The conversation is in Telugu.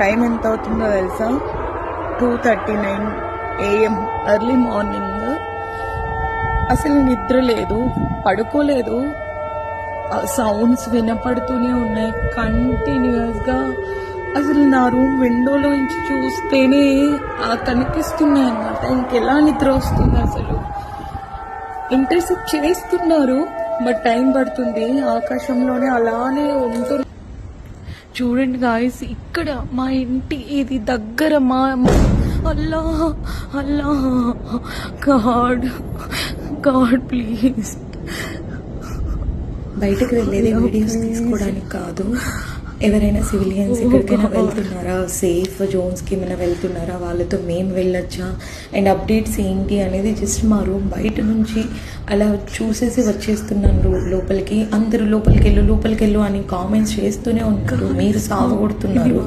టైం ఎంత అవుతుందో తెలుసా? 2:39 AM, ఎర్లీ మార్నింగ్. అసలు నిద్ర లేదు, పడుకోలేదు. సౌండ్స్ వినపడుతూనే ఉన్నాయి కంటిన్యూస్గా. అసలు నా రూమ్ విండోలో నుంచి చూస్తేనే కనిపిస్తున్నాయి అన్నమాట. ఇంకెలా నిద్ర వస్తుంది అసలు? ఇంటర్సెప్ట్ చేస్తున్నారు, బట్ టైం పడుతుంది. ఆకాశంలోనే అలానే ఉంటుంది. చూడండి గాయస్, ఇక్కడ మా ఇంటి ఇది దగ్గర మా అల్లా అల్లా గాడ్ గాడ్ ప్లీజ్. బయటకు వెళ్ళేది వీడియోస్ తీసుకోవడానికి కాదు. ఎవరైనా సివిలియన్స్ ఎక్కడికైనా వెళ్తున్నారా, సేఫ్ జోన్స్కి ఏమైనా వెళ్తున్నారా, వాళ్ళతో మేము వెళ్ళొచ్చా అండ్ అప్డేట్స్ ఏంటి అనేది జస్ట్ మా రూమ్ బయట నుంచి అలా చూసేసి వచ్చేస్తున్నాను లోపలికి. అందరూ లోపలికి వెళ్ళు అని కామెంట్స్ చేస్తూనే ఉంటారు. మీరు సావగొడుతున్నారు.